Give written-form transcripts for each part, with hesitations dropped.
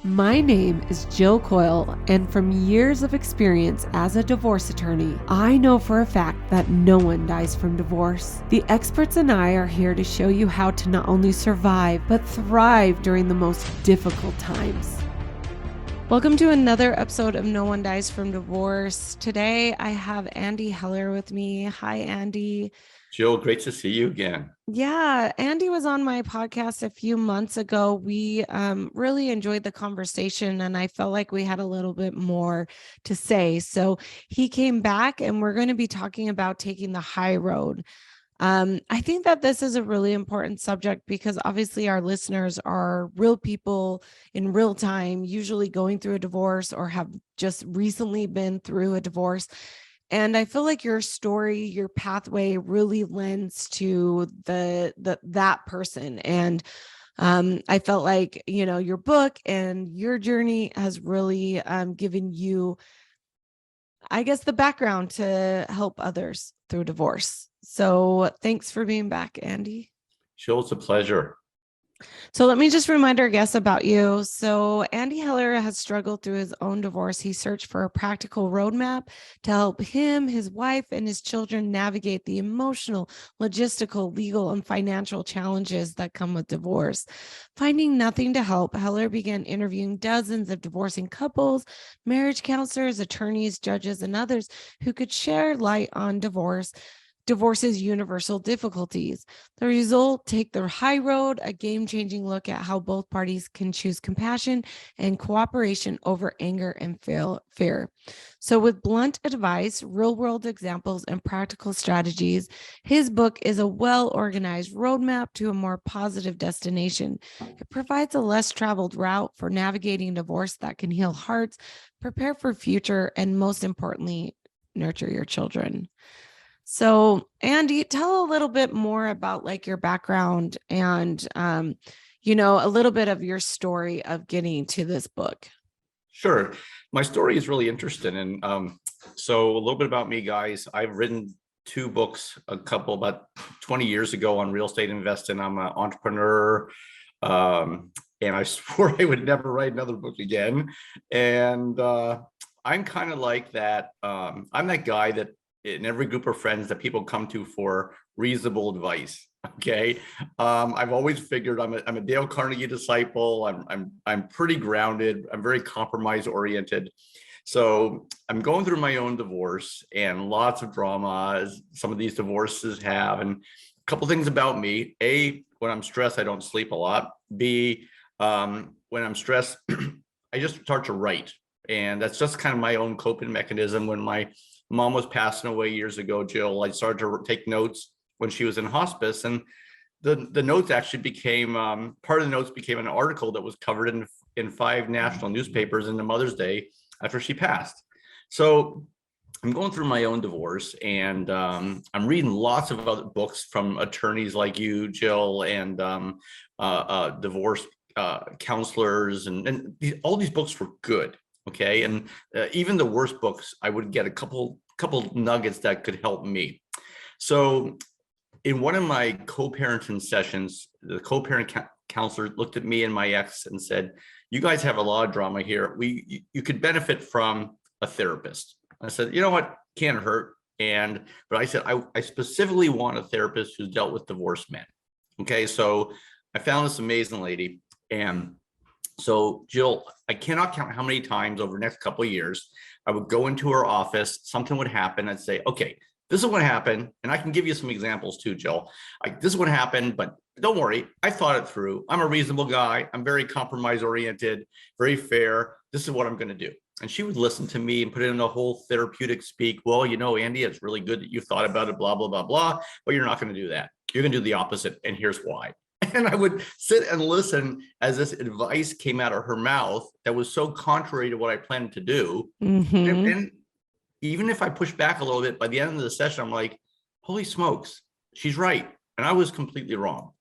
My name is Jill Coyle, and from years of experience as a divorce attorney, I know for a fact that no one dies from divorce. The experts and I are here to show you how to not only survive, but thrive during the most difficult times. Welcome to another episode of No One Dies from Divorce. Today, I have Andy Heller with me. Hi, Andy. Jill, great to see you again. Yeah, Andy was on my podcast a few months ago. We really enjoyed the conversation, and I felt like we had a little bit more to say. So he came back, and we're going to be talking about taking the high road. I think that this is a really important subject because obviously our listeners are real people in real time, usually going through a divorce or have just recently been through a divorce. And I feel like your story, your pathway really lends to that person. And I felt like, your book and your journey has really given you, I guess, the background to help others through divorce. So thanks for being back, Andy. Jill, it's a pleasure. So let me just remind our guests about you. So Andy Heller has struggled through his own divorce. He searched for a practical roadmap to help him, his wife, and his children navigate the emotional, logistical, legal, and financial challenges that come with divorce. Finding nothing to help, Heller began interviewing dozens of divorcing couples, marriage counselors, attorneys, judges, and others who could share light on divorce's universal difficulties. The result, Take the High Road, a game-changing look at how both parties can choose compassion and cooperation over anger and fear. So with blunt advice, real-world examples, and practical strategies, his book is a well-organized roadmap to a more positive destination. It provides a less traveled route for navigating divorce that can heal hearts, prepare for future, and most importantly, nurture your children. So, Andy, tell a little bit more about like your background and, a little bit of your story of getting to this book. Sure. My story is really interesting. And so a little bit about me, guys. I've written two books, a couple about 20 years ago on real estate investing. I'm an entrepreneur. And I swore I would never write another book again. And I'm kind of like that. I'm that guy that in every group of friends that people come to for reasonable advice. Okay. I've always figured I'm a Dale Carnegie disciple. I'm pretty grounded. I'm very compromise oriented. So I'm going through my own divorce and lots of drama as some of these divorces have. And a couple things about me. A, when I'm stressed, I don't sleep a lot. B, when I'm stressed, I just start to write. And that's just kind of my own coping mechanism. When my mom was passing away years ago, Jill, I started to take notes when she was in hospice, and the notes actually became part of the notes became an article that was covered in 5 national newspapers in the Mother's Day after she passed. So I'm going through my own divorce, and I'm reading lots of other books from attorneys like you, Jill, and divorce counselors, and all these books were good. Okay. And even the worst books, I would get a couple nuggets that could help me. So in one of my co-parenting sessions, the co-parent counselor looked at me and my ex and said, "You guys have a lot of drama here. You could benefit from a therapist." I said, "You know what? Can't hurt." But I said, I specifically want a therapist who's dealt with divorced men. Okay. So I found this amazing lady. And so, Jill, I cannot count how many times over the next couple of years I would go into her office, something would happen, I'd say, "Okay, this is what happened." And I can give you some examples too, Jill. Like, this is what happened, but don't worry, I thought it through. I'm a reasonable guy. I'm very compromise oriented, very fair. This is what I'm going to do. And she would listen to me and put it in a whole therapeutic speak. "Well, Andy, it's really good that you thought about it, blah, blah, blah, blah, but you're not going to do that. You're going to do the opposite. And here's why." And I would sit and listen as this advice came out of her mouth that was so contrary to what I planned to do. Mm-hmm. And even if I push back a little bit, by the end of the session, I'm like, holy smokes, she's right. And I was completely wrong.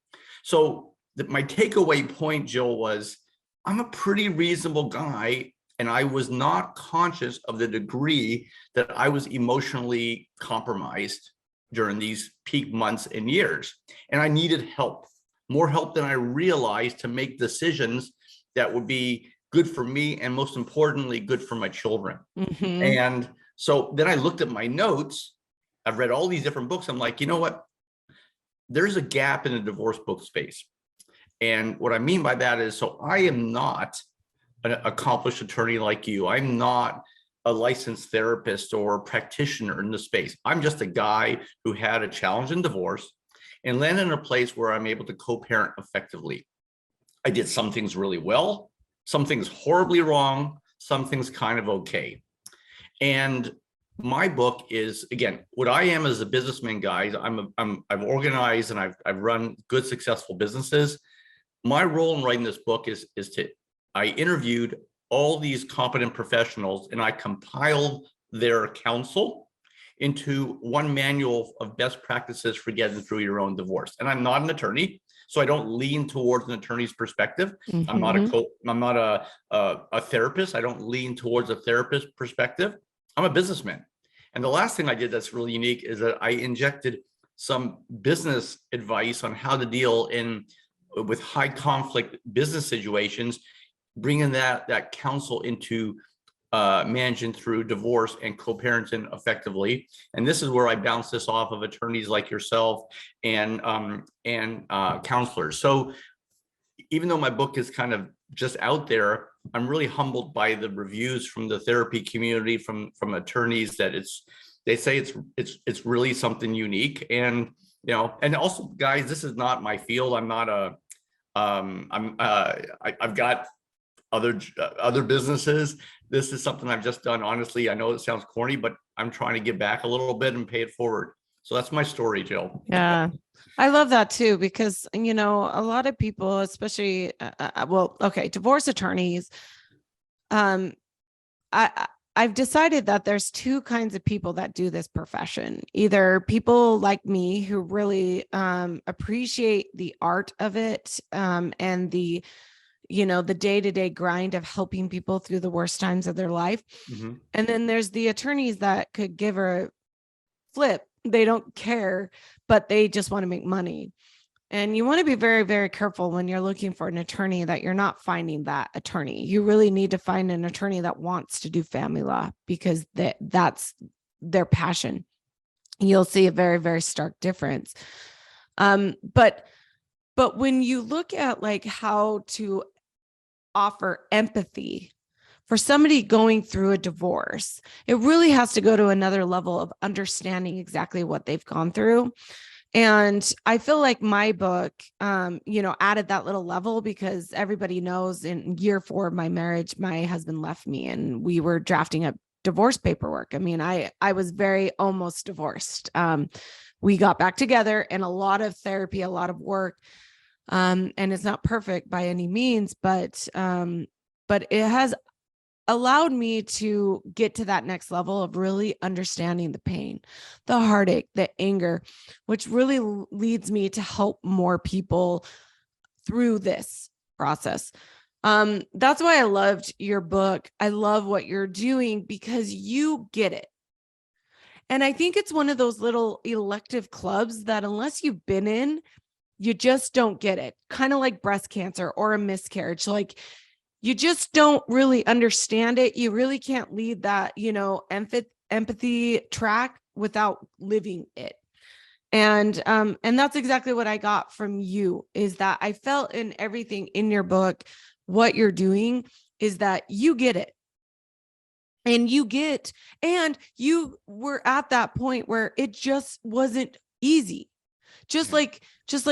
So my takeaway point, Jill, was I'm a pretty reasonable guy. And I was not conscious of the degree that I was emotionally compromised during these peak months and years. And I needed help, more help than I realized, to make decisions that would be good for me, and most importantly, good for my children. Mhm. And so then I looked at my notes. I've read all these different books. I'm like, you know what? There's a gap in the divorce book space. And what I mean by that is, so I am not an accomplished attorney like you. I'm not a licensed therapist or practitioner in the space. I'm just a guy who had a challenge in divorce and landed in a place where I'm able to co-parent effectively. I did some things really well, some things horribly wrong, some things kind of okay. And my book is, again, what I am as a businessman, guys. I've organized and I've run good, successful businesses. My role in writing this book is to, I interviewed all these competent professionals and I compiled their counsel into one manual of best practices for getting through your own divorce. And I'm not an attorney, so I don't lean towards an attorney's perspective. I'm not a therapist. I don't lean towards a therapist perspective. I'm a businessman. And the last thing I did that's really unique is that I injected some business advice on how to deal with high conflict business situations, bringing that counsel into managing through divorce and co-parenting effectively. And this is where I bounce this off of attorneys like yourself and counselors. So even though my book is kind of just out there, I'm really humbled by the reviews from the therapy community, from attorneys, that they say it's really something unique. And and also, guys, this is not my field. I'm not a I've got other businesses. This is something I've just done. Honestly, I know it sounds corny, but I'm trying to give back a little bit and pay it forward. So that's my story, Jill. Yeah. I love that too, because, a lot of people, especially, divorce attorneys, I, I've decided that there's two kinds of people that do this profession. Either people like me who really appreciate the art of it, and the day-to-day grind of helping people through the worst times of their life. Mm-hmm. And then there's the attorneys that could give a flip. They don't care, but they just want to make money. And you want to be very, very careful when you're looking for an attorney that you're not finding that attorney. You really need to find an attorney that wants to do family law, because that's their passion. You'll see a very, very stark difference. But when you look at like how to offer empathy for somebody going through a divorce, it really has to go to another level of understanding exactly what they've gone through. And I feel like my book, added that little level, because everybody knows in year 4 of my marriage, my husband left me and we were drafting up divorce paperwork. I mean, I was very almost divorced. We got back together, and a lot of therapy, a lot of work. And it's not perfect by any means, but it has allowed me to get to that next level of really understanding the pain, the heartache, the anger, which really leads me to help more people through this process. That's why I loved your book. I love what you're doing, because you get it. And I think it's one of those little elective clubs that unless you've been in, you just don't get it. Kind of like breast cancer or a miscarriage. Like, you just don't really understand it. You really can't lead that, empathy track without living it. And that's exactly what I got from you, is that I felt in everything in your book, what you're doing is that you get it. And you were at that point where it just wasn't easy. Just like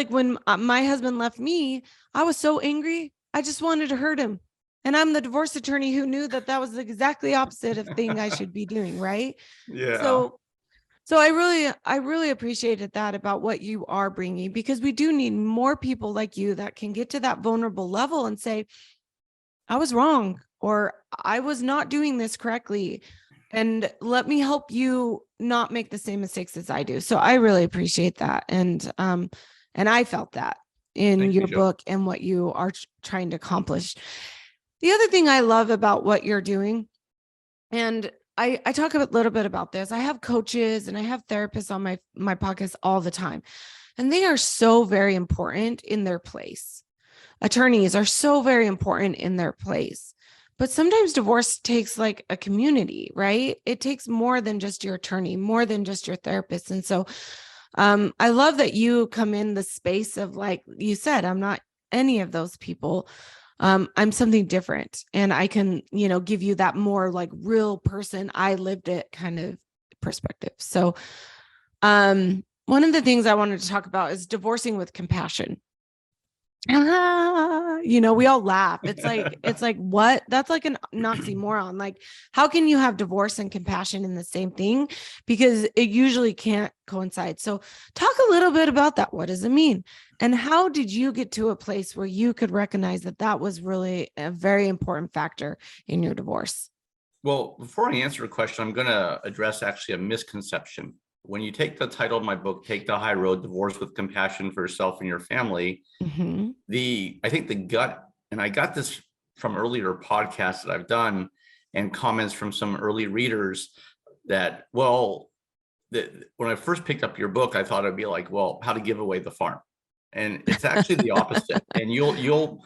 when my husband left me, I was so angry. I just wanted to hurt him. And I'm the divorce attorney who knew that was the exactly opposite of thing I should be doing. Right. Yeah. So I really appreciated that about what you are bringing, because we do need more people like you that can get to that vulnerable level and say, I was wrong, or I was not doing this correctly. And let me help you not make the same mistakes as I do. So I really appreciate that. And I felt that in your book and what you are trying to accomplish. The other thing I love about what you're doing, and I talk a little bit about this. I have coaches and I have therapists on my podcast all the time, and they are so very important in their place. Attorneys are so very important in their place. But sometimes divorce takes like a community, right? It takes more than just your attorney, more than just your therapist. And so I love that you come in the space of, like you said, I'm not any of those people. I'm something different. And I can, give you that more like real person, I lived it kind of perspective. So one of the things I wanted to talk about is divorcing with compassion. We all laugh. It's like what? That's like an oxymoron. Like, how can you have divorce and compassion in the same thing? Because it usually can't coincide. So talk a little bit about that. What does it mean? And how did you get to a place where you could recognize that that was really a very important factor in your divorce? Well, before I answer the question, I'm going to address actually a misconception. When you take the title of my book, Take the High Road, Divorce with Compassion for Yourself and Your Family, Mm-hmm. I think the gut, and I got this from earlier podcasts that I've done and comments from some early readers that, when I first picked up your book, I thought it'd be like, well, how to give away the farm. And it's actually the opposite. And you'll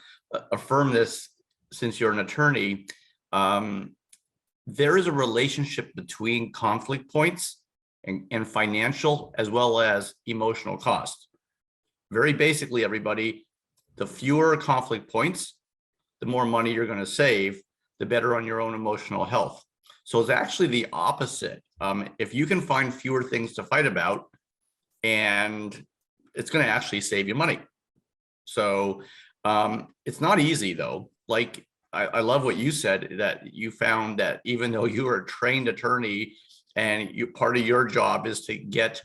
affirm this since you're an attorney. There is a relationship between conflict points and financial as well as emotional cost. Very basically, everybody, the fewer conflict points, the more money you're going to save, the better on your own emotional health. So it's actually the opposite. If you can find fewer things to fight about, and it's going to actually save you money. So it's not easy though. Like I love what you said, that you found that even though you are a trained attorney and part of your job is to get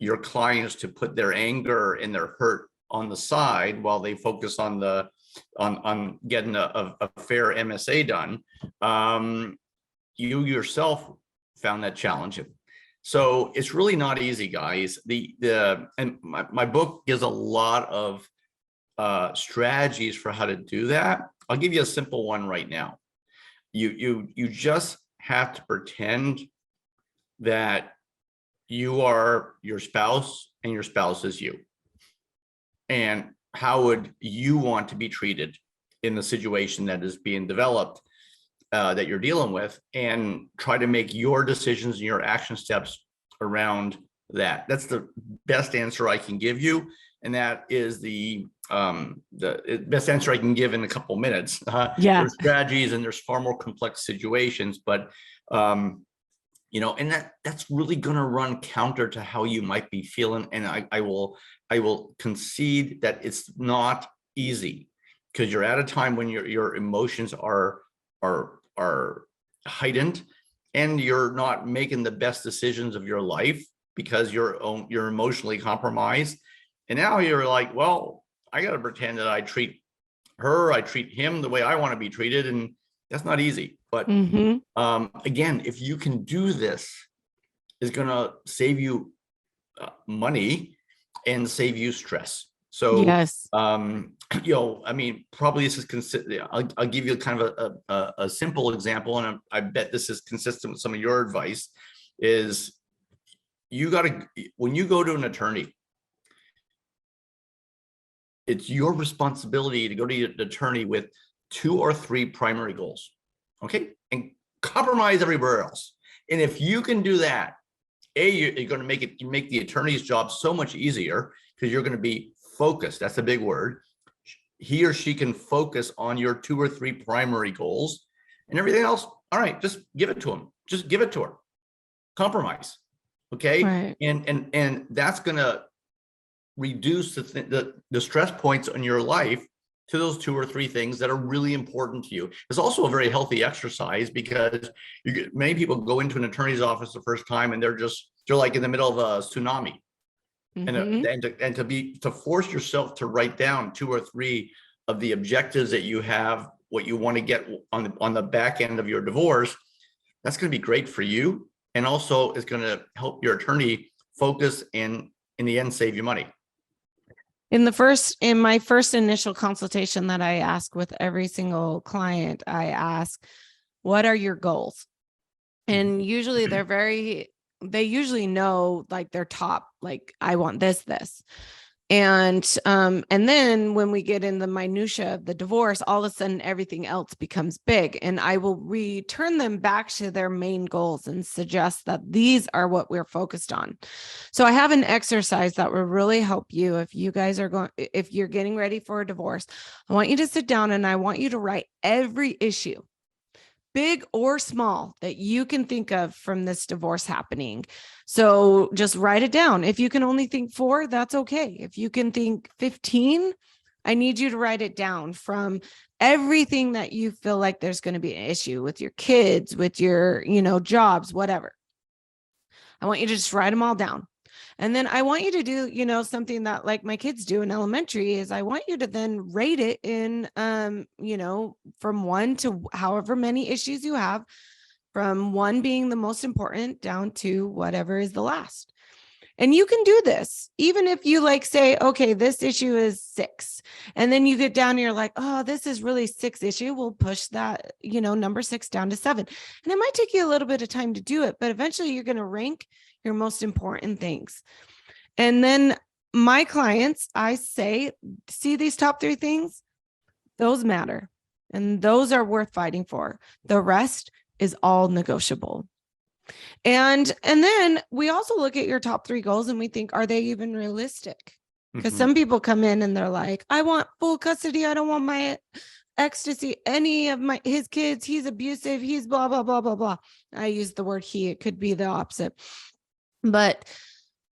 your clients to put their anger and their hurt on the side while they focus on getting a fair MSA done. You yourself found that challenging. So it's really not easy, guys. And my book gives a lot of strategies for how to do that. I'll give you a simple one right now. You just have to pretend that you are your spouse and your spouse is you. And how would you want to be treated in the situation that is being developed that you're dealing with, and try to make your decisions and your action steps around that. That's the best answer I can give you. And that is the best answer I can give in a couple minutes. Yeah. There's strategies and there's far more complex situations, but and that's really going to run counter to how you might be feeling. And I will concede that it's not easy, because you're at a time when your emotions are heightened, and you're not making the best decisions of your life because you're emotionally compromised. And now you're like, well, I got to pretend that I treat him the way I want to be treated. And that's not easy. But again, if you can do this, it's going to save you money and save you stress. So, yes. Probably this is consistent. I'll give you kind of a simple example, and I bet this is consistent with some of your advice. Is when you go to an attorney, it's your responsibility to go to the attorney with 2 or 3 primary goals, okay, and compromise everywhere else. And if you can do that, you're going to make the attorney's job so much easier, because you're going to be focused. That's a big word. He or she can focus on your 2 or 3 primary goals, and everything else, all right, just give it to him. Just give it to her. Compromise, okay? Right. And that's going to reduce the stress points on your life to those 2 or 3 things that are really important to you. It's also a very healthy exercise, because many people go into an attorney's office the first time and they're like in the middle of a tsunami. And to force yourself to write down 2 or 3 of the objectives that you have, what you want to get on the back end of your divorce, that's going to be great for you. And also it's going to help your attorney focus and in the end save you money. In my first initial consultation that I ask with every single client, I ask, what are your goals? And usually they usually know like their top, like, I want this. And then when we get in the minutia of the divorce, all of a sudden everything else becomes big. And I will return them back to their main goals and suggest that these are what we're focused on. So I have an exercise that will really help you if you guys are if you're getting ready for a divorce. I want you to sit down and I want you to write every issue, big or small, that you can think of from this divorce happening. So just write it down. If you can only think 4, that's okay. If you can think 15, I need you to write it down from everything that you feel like there's going to be an issue with your kids, with your, jobs, whatever. I want you to just write them all down. And then I want you to do, something that like my kids do in elementary is I want you to then rate it in, from 1 to however many issues you have, from 1 being the most important down to whatever is the last. And you can do this, even if you like say, okay, this issue is 6. And then you get down and you're like, oh, this is really 6 issue. We'll push that, number 6 down to 7. And it might take you a little bit of time to do it, but eventually you're going to rank your most important things. And then my clients, I say, see these top 3 things, those matter. And those are worth fighting for. The rest is all negotiable. And then we also look at your top 3 goals and we think, are they even realistic? Because some people come in and they're like, I want full custody. I don't want my ex to see any of his kids. He's abusive. He's blah, blah, blah, blah, blah. I use the word he, it could be the opposite. But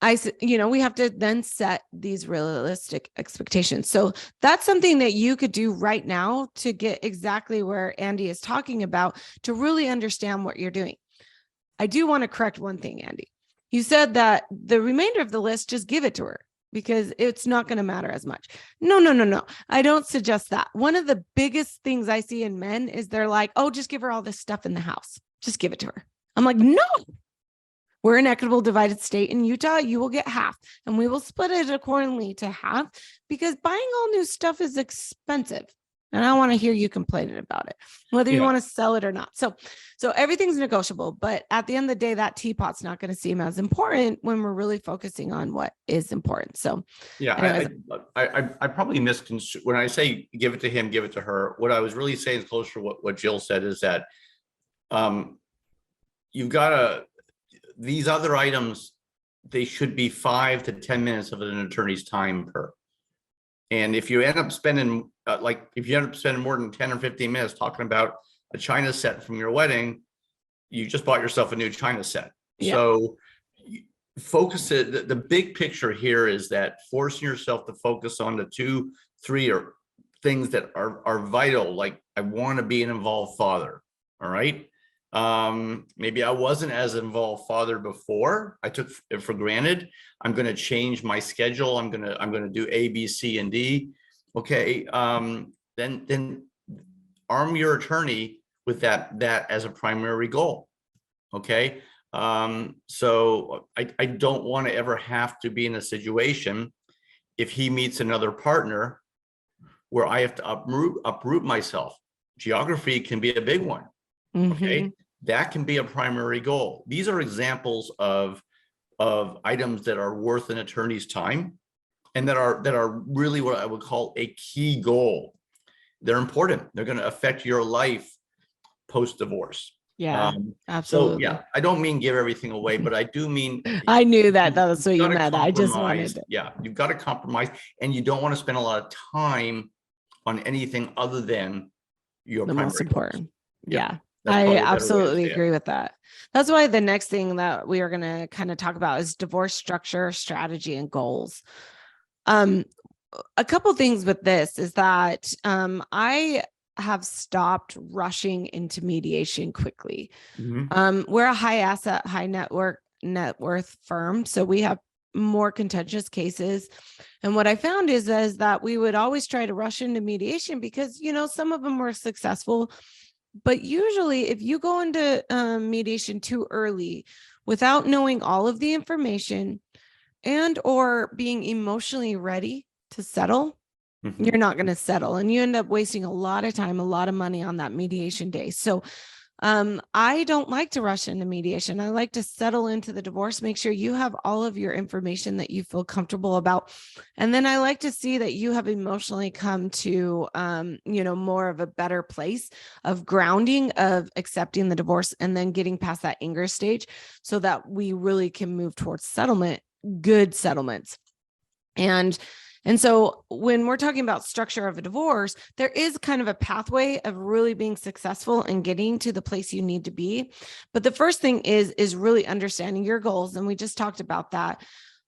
we have to then set these realistic expectations. So that's something that you could do right now to get exactly where Andy is talking about, to really understand what you're doing. I do want to correct one thing, Andy. You said that the remainder of the list, just give it to her because it's not going to matter as much. No. I don't suggest that. One of the biggest things I see in men is they're like, oh, just give her all this stuff in the house. Just give it to her. I'm like, no. We're an equitable divided state in Utah. You will get half and we will split it accordingly to half because buying all new stuff is expensive. And I don't want to hear you complaining about it, whether you want to sell it or not. So everything's negotiable, but at the end of the day, that teapot's not going to seem as important when we're really focusing on what is important. So yeah, I probably misconstrued when I say give it to him, give it to her. What I was really saying is closer to what Jill said is that you've got to, these other items, they should be 5 to 10 minutes of an attorney's time per. And if you end up spending more than 10 or 15 minutes talking about a China set from your wedding, you just bought yourself a new China set. Yeah. So focus it. The big picture here is that forcing yourself to focus on the 2, 3 or things that are vital. Like I want to be an involved father. All right. Maybe I wasn't as involved father before. I took it for granted. I'm going to change my schedule. I'm going to do A, B, C, and D. Okay. Then arm your attorney with that as a primary goal. Okay. So I don't want to ever have to be in a situation if he meets another partner where I have to uproot myself. Geography can be a big one. Okay. That can be a primary goal. These are examples of items that are worth an attorney's time and that are really what I would call a key goal. They're important. They're going to affect your life post-divorce. Yeah, absolutely. So yeah, I don't mean give everything away, but I do mean I knew that was what you meant. I just wanted to. Yeah, you've got to compromise and you don't want to spend a lot of time on anything other than your the most important. Yeah. I absolutely agree with that. That's why the next thing that we are going to kind of talk about is divorce structure, strategy, and goals. A couple things with this is that I have stopped rushing into mediation quickly. We're a high asset, high net worth firm, so we have more contentious cases. And what I found is that we would always try to rush into mediation because, some of them were successful. But usually if you go into mediation too early without knowing all of the information and or being emotionally ready to settle, you're not going to settle. And you end up wasting a lot of time, a lot of money on that mediation day. So I don't like to rush into mediation. I like to settle into the divorce, make sure you have all of your information that you feel comfortable about. And then I like to see that you have emotionally come to, more of a better place of grounding, of accepting the divorce, and then getting past that anger stage so that we really can move towards settlement, good settlements. And so when we're talking about structure of a divorce, there is kind of a pathway of really being successful and getting to the place you need to be. But the first thing is really understanding your goals. And we just talked about that.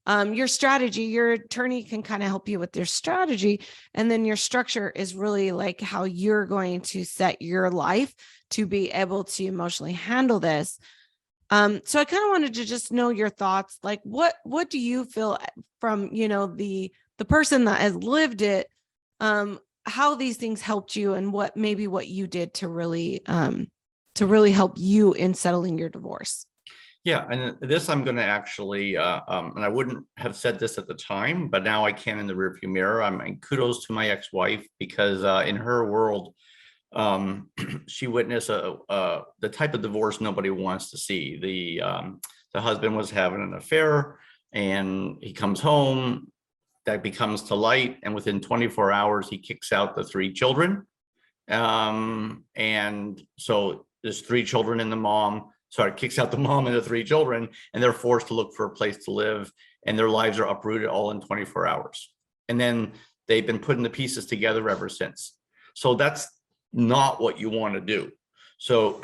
Your strategy, your attorney can kind of help you with your strategy. And then your structure is really like how you're going to set your life to be able to emotionally handle this. So I kind of wanted to just know your thoughts. Like, what do you feel from, the person that has lived it, how these things helped you, and what you did to really help you in settling your divorce? Yeah, and this I'm going to actually, and I wouldn't have said this at the time, but now I can in the rearview mirror. Kudos to my ex-wife, because in her world, she witnessed the type of divorce nobody wants to see. The husband was having an affair, and he comes home. That becomes to light, and within 24 hours, he kicks out the 3 children. And so there's 3 children and kicks out the mom and the 3 children, and they're forced to look for a place to live, and their lives are uprooted all in 24 hours. And then they've been putting the pieces together ever since. So that's not what you want to do. So,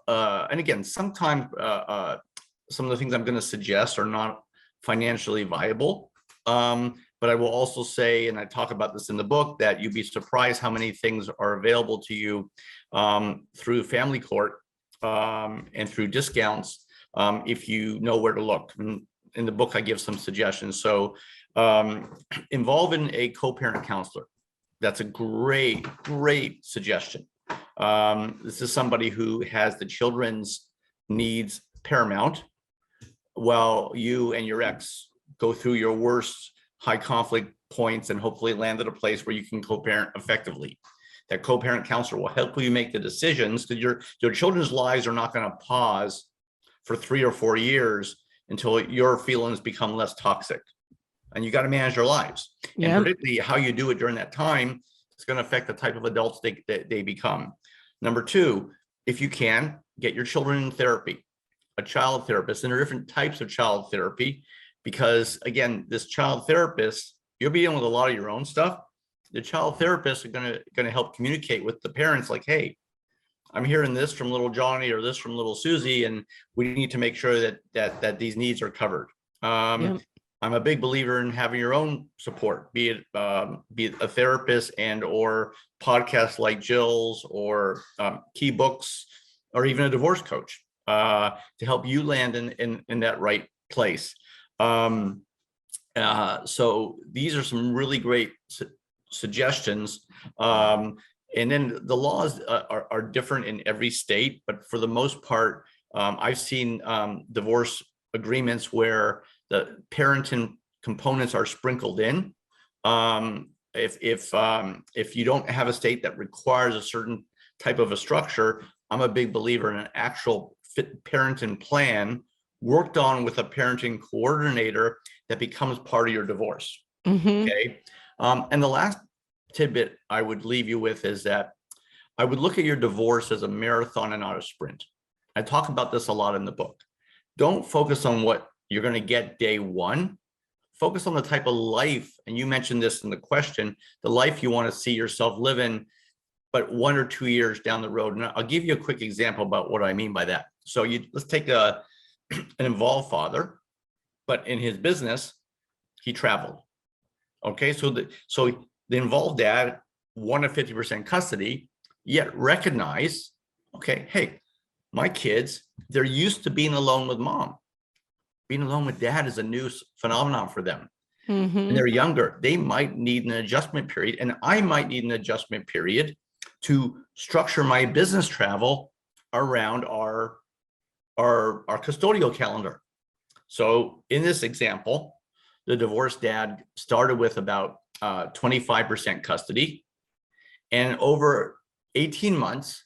and again, sometimes some of the things I'm going to suggest are not financially viable. But I will also say, and I talk about this in the book, that you'd be surprised how many things are available to you through family court and through discounts if you know where to look. And in the book, I give some suggestions. So involve in a co-parent counselor. That's a great suggestion. This is somebody who has the children's needs paramount, while you and your ex go through your worst high conflict points and hopefully land at a place where you can co-parent effectively. That co-parent counselor will help you make the decisions, because your children's lives are not going to pause for 3 or 4 years until your feelings become less toxic. And you got to manage their lives. Yep. And particularly how you do it during that time is going to affect the type of adults they become. Number 2, if you can, get your children in therapy, a child therapist. And there are different types of child therapy, because again, this child therapist, you'll be dealing with a lot of your own stuff. The child therapists are going to help communicate with the parents, like, hey, I'm hearing this from little Johnny or this from little Susie, and we need to make sure that these needs are covered. Yep. I'm a big believer in having your own support, be it a therapist and or podcasts like Jill's, or key books, or even a divorce coach to help you land in that right place. So these are some really great suggestions. And then the laws are different in every state, but for the most part, I've seen divorce agreements where the parenting components are sprinkled in. If you don't have a state that requires a certain type of a structure, I'm a big believer in an actual fit parenting plan worked on with a parenting coordinator that becomes part of your divorce. Mm-hmm. Okay. And the last tidbit I would leave you with is that I would look at your divorce as a marathon and not a sprint. I talk about this a lot in the book. Don't focus on what you're going to get day one. Focus on the type of life, and you mentioned this in the question, the life you want to see yourself living, but 1 or 2 years down the road. And I'll give you a quick example about what I mean by that. So let's take an involved father, but in his business, he traveled. Okay, so the involved dad wanted 50% custody, yet recognize, okay, hey, my kids, they're used to being alone with mom. Being alone with dad is a new phenomenon for them. Mm-hmm. And they're younger. They might need an adjustment period, and I might need an adjustment period to structure my business travel around our custodial calendar. So in this example, the divorced dad started with about 25% custody, and over 18 months,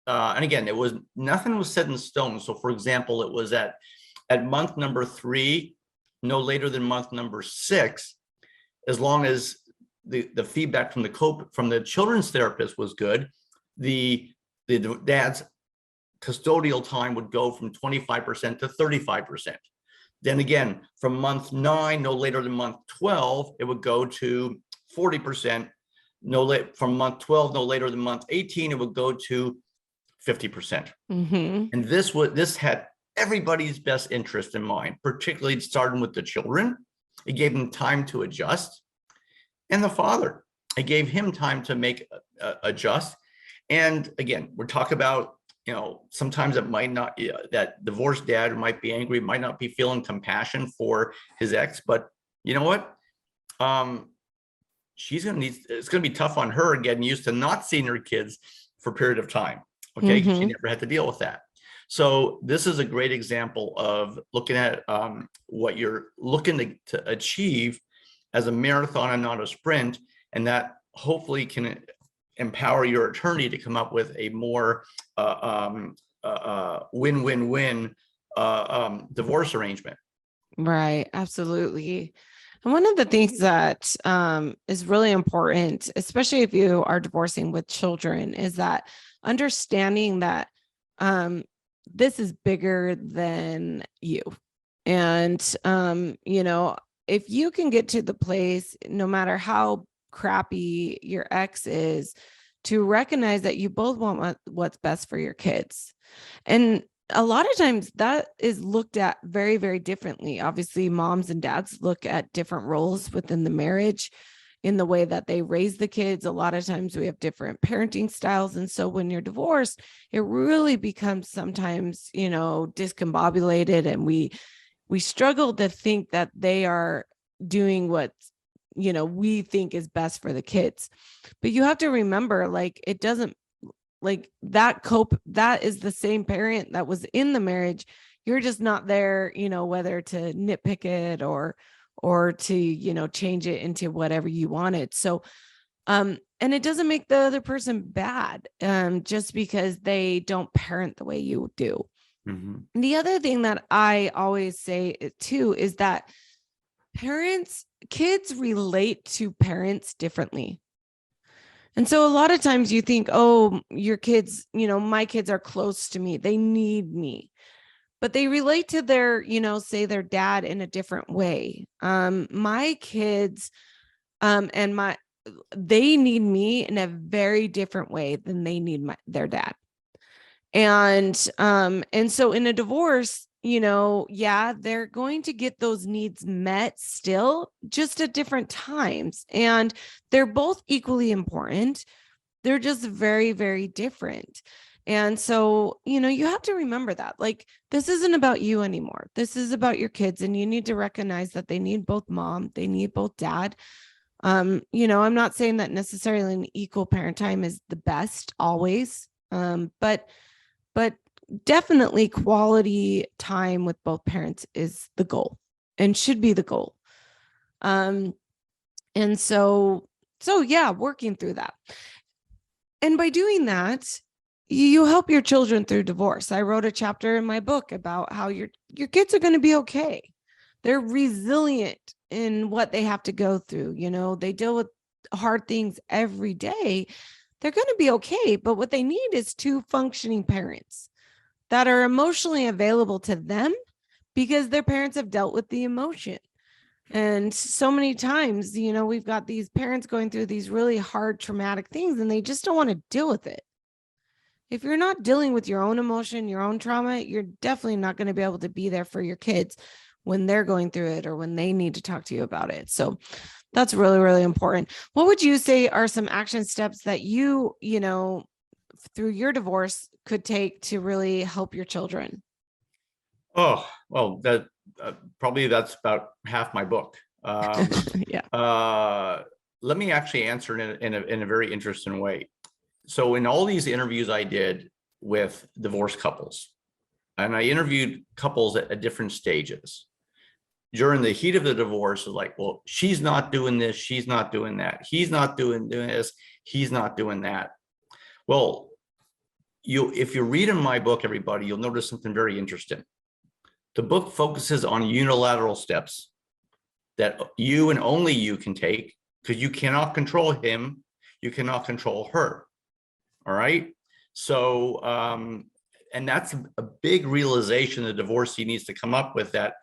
and again, nothing was set in stone. So for example, it was at month number 3, no later than month number 6, as long as the feedback from the children's therapist was good, the dad's custodial time would go from 25% to 35%. Then again, from month 9, no later than month 12, it would go to 40%. From month 12, no later than month 18, it would go to 50%. And this had everybody's best interest in mind, particularly starting with the children. It gave them time to adjust. And the father, it gave him time to adjust. And again, we're talking about, sometimes it might not, that divorced dad might be angry, might not be feeling compassion for his ex, but you know what? It's going to be tough on her getting used to not seeing her kids for a period of time. Okay. She never had to deal with that. So this is a great example of looking at what you're looking to achieve as a marathon and not a sprint. And that hopefully can empower your attorney to come up with a more win-win-win divorce arrangement. Right. Absolutely. And one of the things that is really important, especially if you are divorcing with children, is that understanding that this is bigger than you. And, if you can get to the place, no matter how crappy your ex is, to recognize that you both want what's best for your kids. And a lot of times that is looked at very, very differently. Obviously, moms and dads look at different roles within the marriage in the way that they raise the kids. A lot of times we have different parenting styles. And so when you're divorced, it really becomes sometimes, discombobulated, and we struggle to think that they are doing what, we think is best for the kids. But you have to remember, it doesn't, that is the same parent that was in the marriage. You're just not there, whether to nitpick it or to, change it into whatever you wanted. So, and it doesn't make the other person bad, just because they don't parent the way you do. The other thing that I always say too is that kids relate to parents differently. And so a lot of times you think, oh, your kids, my kids are close to me, they need me, but they relate to their, say their dad in a different way. My kids, they need me in a very different way than they need their dad. And so in a divorce, they're going to get those needs met still, just at different times. And they're both equally important. They're just very, very different. And so, you have to remember that, this isn't about you anymore. This is about your kids. And you need to recognize that they need both mom, they need both dad. I'm not saying that necessarily an equal parent time is the best always. But definitely quality time with both parents is the goal and should be the goal. And so yeah, working through that. And by doing that, you help your children through divorce. I wrote a chapter in my book about how your kids are going to be okay. They're resilient in what they have to go through. They deal with hard things every day. They're going to be okay. But what they need is 2 functioning parents that are emotionally available to them, because their parents have dealt with the emotion. And so many times, we've got these parents going through these really hard, traumatic things, and they just don't want to deal with it. If you're not dealing with your own emotion, your own trauma, you're definitely not going to be able to be there for your kids when they're going through it or when they need to talk to you about it. So that's really, really important. What would you say are some action steps that you through your divorce could take to really help your children? Oh, well, that probably that's about half my book. Yeah. Let me actually answer it in a very interesting way. So in all these interviews I did with divorced couples, and I interviewed couples at different stages, during the heat of the divorce, is like, well, she's not doing this, she's not doing that, he's not doing this, he's not doing that. Well, if you read in my book, everybody, you'll notice something very interesting. The book focuses on unilateral steps that you and only you can take, because you cannot control him, you cannot control her. All right. So, and that's a big realization the divorcee needs to come up with, that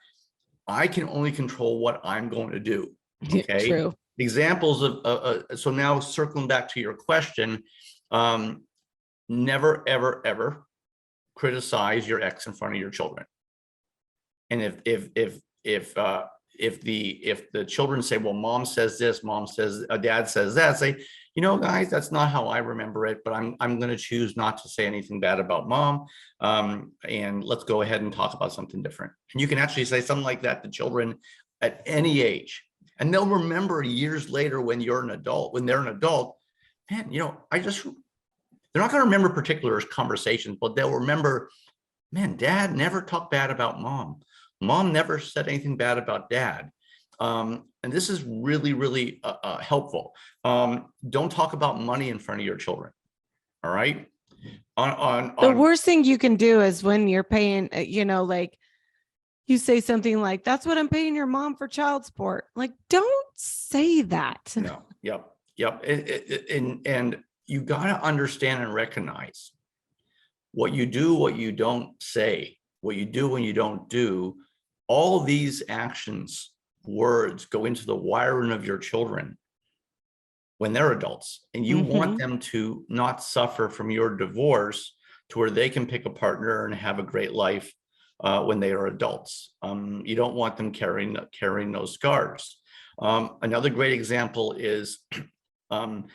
I can only control what I'm going to do. Okay. True. Examples of, so now circling back to your question, never, ever, ever criticize your ex in front of your children. And if the children say, well, mom says this, dad says that, say, you know, guys, that's not how I remember it, but I'm going to choose not to say anything bad about mom. And let's go ahead and talk about something different. And you can actually say something like that to children at any age, and they'll remember years later when they're an adult, man, you know, they're not going to remember particular conversations, but they'll remember, man, dad never talked bad about mom. Mom never said anything bad about dad. And this is really, really helpful. Don't talk about money in front of your children. All right. The worst thing you can do is when you're paying, you know, like you say something like, that's what I'm paying your mom for child support. Like, don't say that. No. Yep. And you got to understand and recognize what you do, what you don't say, what you do when you don't do. All these actions, words go into the wiring of your children when they're adults, and you want them to not suffer from your divorce, to where they can pick a partner and have a great life when they are adults. You don't want them carrying those scars. Another great example is, and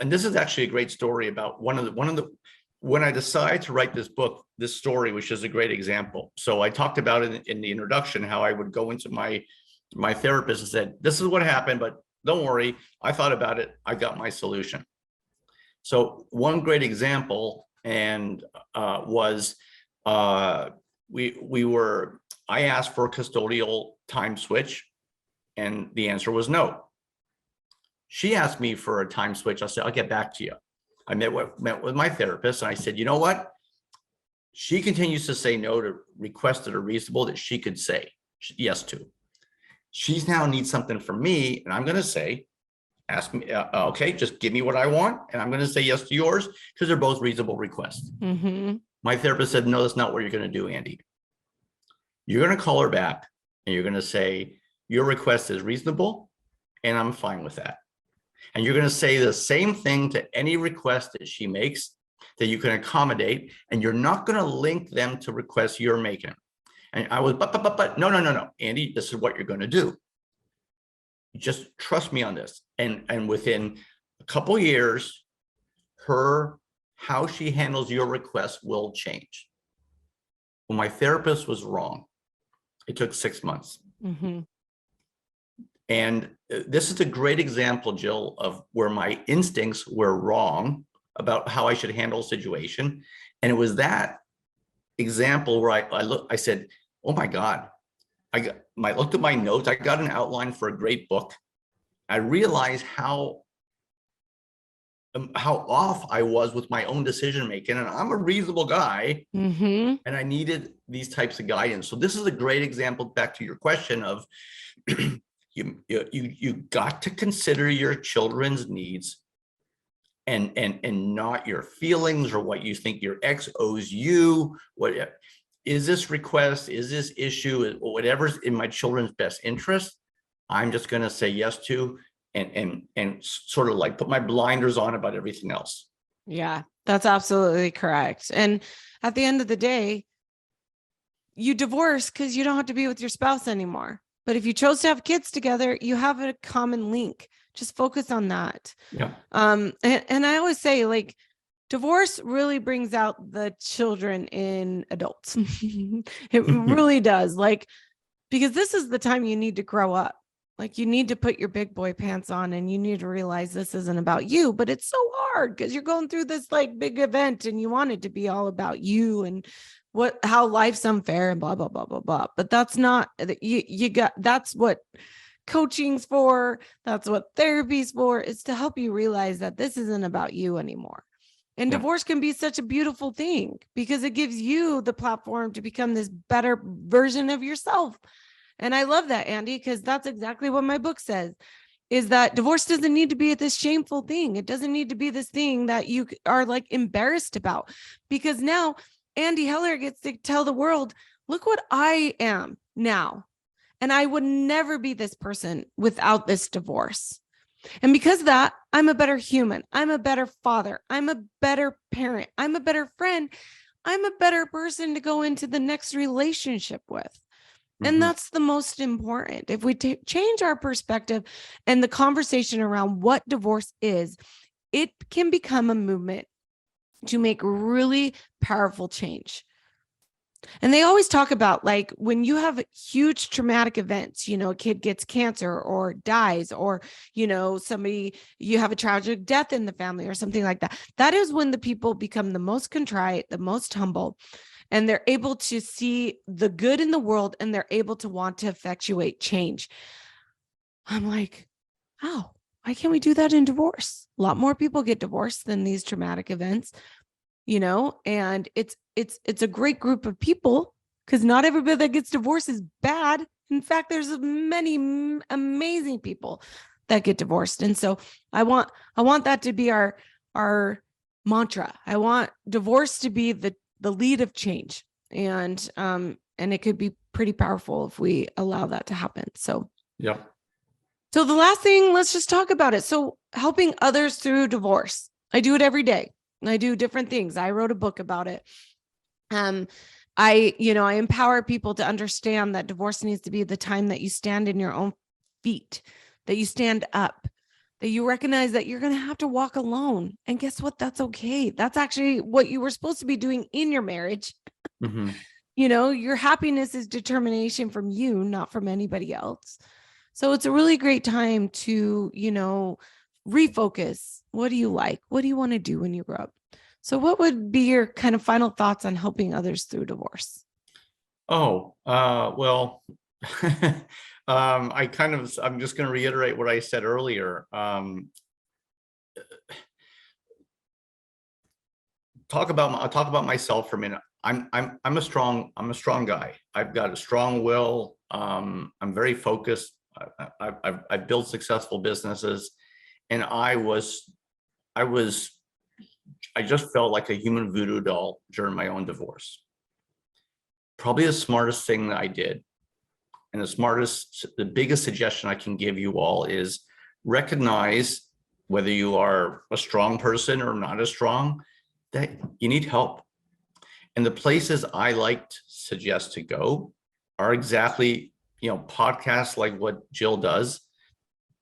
this is actually a great story about when I decided to write this book, this story, which is a great example. So I talked about it in the introduction, how I would go into my therapist and said, this is what happened, but don't worry, I thought about it, I got my solution. So one great example was I asked for a custodial time switch, and the answer was no. She asked me for a time switch. I said, I'll get back to you. I met with my therapist, and I said, you know what? She continues to say no to requests that are reasonable that she could say yes to. She now needs something from me, and I'm going to say, ask me, okay, just give me what I want, and I'm going to say yes to yours, because they're both reasonable requests. My therapist said, no, that's not what you're going to do, Andy. You're going to call her back, and you're going to say, your request is reasonable, and I'm fine with that. And you're going to say the same thing to any request that she makes that you can accommodate, and you're not going to link them to requests you're making. And I was, but no, Andy, this is what you're going to do. Just trust me on this. And within a couple of years, how she handles your request will change. Well, my therapist was wrong. It took 6 months. And this is a great example, Jill, of where my instincts were wrong about how I should handle a situation. And it was that example where I said, oh my God, I looked at my notes. I got an outline for a great book. I realized how off I was with my own decision making, and I'm a reasonable guy, and I needed these types of guidance. So this is a great example, back to your question of you got to consider your children's needs and not your feelings or what you think your ex owes you. What is this request? Is this issue? Whatever's in my children's best interest, I'm just going to say yes to, and sort of like put my blinders on about everything else. Yeah, that's absolutely correct. And at the end of the day, you divorce because you don't have to be with your spouse anymore. But if you chose to have kids together, you have a common link. Just focus on that. Yeah. And I always say, like, divorce really brings out the children in adults. It really does. Like, because this is the time you need to grow up. Like, you need to put your big boy pants on, and you need to realize this isn't about you, but it's so hard because you're going through this like big event and you want it to be all about you and how life's unfair and blah, blah, blah, blah, blah. But that's not, that's what coaching's for. That's what therapy's for, is to help you realize that this isn't about you anymore. And Yeah. divorce can be such a beautiful thing because it gives you the platform to become this better version of yourself. And I love that, Andy, because that's exactly what my book says, is that divorce doesn't need to be this shameful thing. It doesn't need to be this thing that you are like embarrassed about, because now Andy Heller gets to tell the world, look what I am now. And I would never be this person without this divorce. And because of that, I'm a better human. I'm a better father. I'm a better parent. I'm a better friend. I'm a better person to go into the next relationship with. And that's the most important. If we change our perspective and the conversation around what divorce is, it can become a movement to make really powerful change. And they always talk about, like, when you have huge traumatic events, a kid gets cancer or dies, or, somebody, you have a tragic death in the family or something like that. That is when the people become the most contrite, the most humble, and they're able to see the good in the world, and they're able to want to effectuate change. I'm like, oh, why can't we do that in divorce? A lot more people get divorced than these traumatic events. And it's a great group of people, because not everybody that gets divorced is bad. In fact, there's many amazing people that get divorced. And so I want that to be our mantra. I want divorce to be the lead of change. And it could be pretty powerful if we allow that to happen. So Yeah. So the last thing, let's just talk about it. So helping others through divorce. I do it every day. I do different things. I wrote a book about it. I empower people to understand that divorce needs to be the time that you stand in your own feet, that you stand up, that you recognize that you're going to have to walk alone. And guess what? That's okay. That's actually what you were supposed to be doing in your marriage. Your happiness is determination from you, not from anybody else. So it's a really great time to, refocus. What do you like? What do you want to do when you grow up? So what would be your kind of final thoughts on helping others through divorce? Well, I'm just going to reiterate what I said earlier. I'll talk about myself for a minute. I'm a strong guy. I've got a strong will. I'm very focused. I've built successful businesses, and I just felt like a human voodoo doll during my own divorce. Probably the smartest thing that I did, and the biggest suggestion I can give you all is recognize, whether you are a strong person or not as strong, that you need help. And the places I like to suggest to go are exactly, podcasts like what Jill does,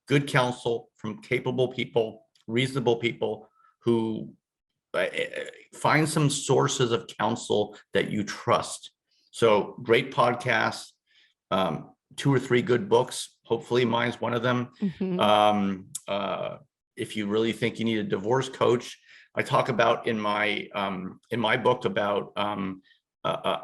good counsel from capable people, reasonable people who find some sources of counsel that you trust. So great podcasts, 2 or 3 good books. Hopefully mine's one of them. If you really think you need a divorce coach, I talk about in my book about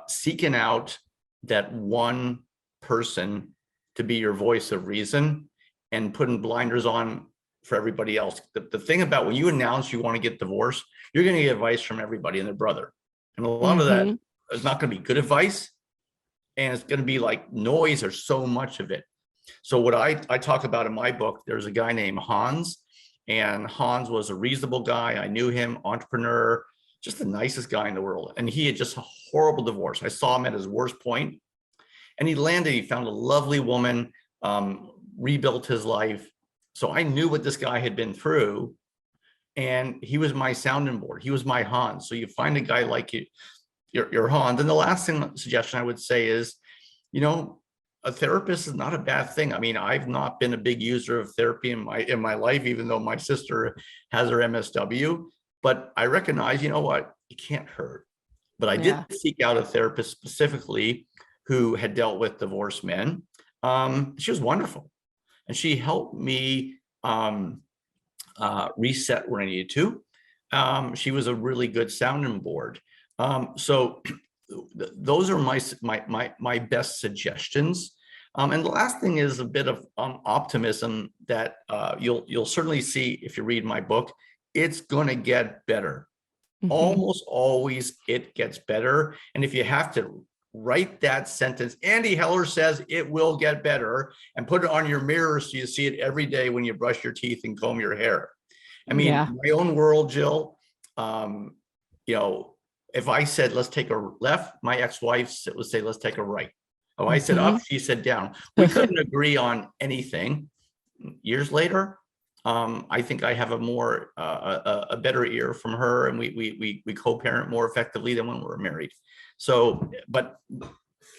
seeking out that one person to be your voice of reason and putting blinders on for everybody else. The thing about when you announce you want to get divorced, you're going to get advice from everybody and their brother. And a lot of that is not going to be good advice. And it's going to be like noise, or so much of it. So what I talk about in my book, there's a guy named Hans, and Hans was a reasonable guy. I knew him, entrepreneur, just the nicest guy in the world. And he had just a horrible divorce. I saw him at his worst point, and he found a lovely woman, rebuilt his life. So I knew what this guy had been through, and he was my sounding board. He was my Hans. So you find a guy like your Hans. And the last suggestion I would say is, a therapist is not a bad thing. I mean, I've not been a big user of therapy in my life, even though my sister has her MSW. But I recognize, it can't hurt. But I did seek out a therapist specifically who had dealt with divorced men. She was wonderful, and she helped me reset where I needed to. She was a really good sounding board. So those are my best suggestions. And the last thing is a bit of optimism that you'll certainly see if you read my book. It's going to get better. almost always it gets better. And if you have to write that sentence, Andy Heller says it will get better, and put it on your mirror so you see it every day when you brush your teeth and comb your hair. I mean, Yeah. my own world, Jill, if I said, let's take a left, my ex-wife would say, let's take a right. Oh, I said up, she said down. We couldn't agree on anything. Years later, I think I have a better ear from her, and we co-parent more effectively than when we were married. So, but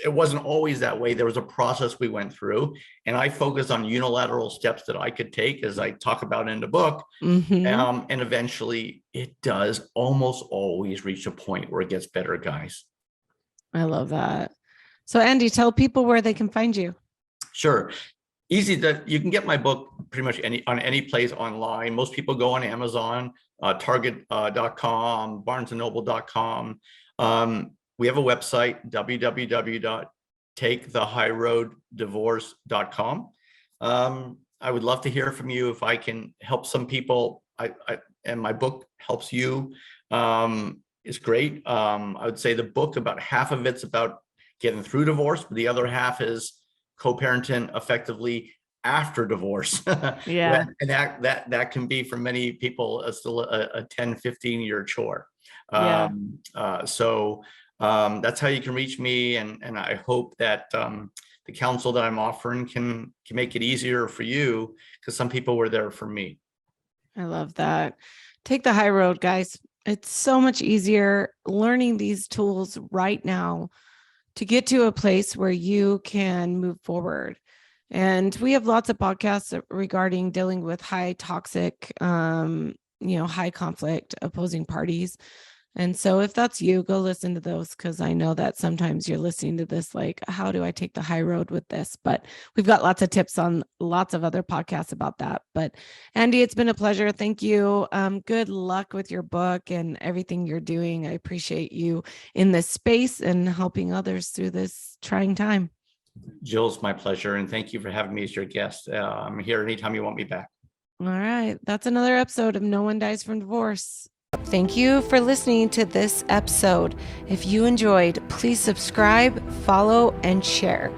it wasn't always that way. There was a process we went through, and I focused on unilateral steps that I could take, as I talk about in the book. And eventually it does almost always reach a point where it gets better, guys. I love that. So Andy, tell people where they can find you. Sure. Easy. That you can get my book pretty much on any place online. Most people go on Amazon, Target.com, BarnesandNoble.com. We have a website, www.takethehighroaddivorce.com. I would love to hear from you if I can help some people. And my book helps you. It's great. I would say the book, about half of it's about getting through divorce, but the other half is co-parenting effectively after divorce. Yeah. And that can be, for many people, still a 10, 15-year chore. Yeah. So that's how you can reach me. And I hope that the counsel that I'm offering can make it easier for you, because some people were there for me. I love that. Take the high road, guys. It's so much easier learning these tools right now to get to a place where you can move forward. And we have lots of podcasts regarding dealing with high toxic, high conflict opposing parties. And so if that's you, go listen to those, because I know that sometimes you're listening to this like, how do I take the high road with this? But we've got lots of tips on lots of other podcasts about that. But Andy, it's been a pleasure. Thank you. Good luck with your book and everything you're doing. I appreciate you in this space and helping others through this trying time. Jill, it's my pleasure. And thank you for having me as your guest. I'm here anytime you want me back. All right. That's another episode of No One Dies from Divorce. Thank you for listening to this episode. If you enjoyed, please subscribe, follow, and share.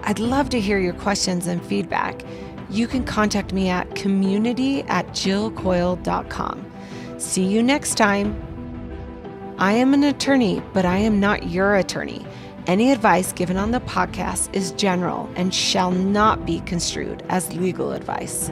I'd love to hear your questions and feedback. You can contact me at community@jillcoyle.com. See you next time. I am an attorney, but I am not your attorney. Any advice given on the podcast is general and shall not be construed as legal advice.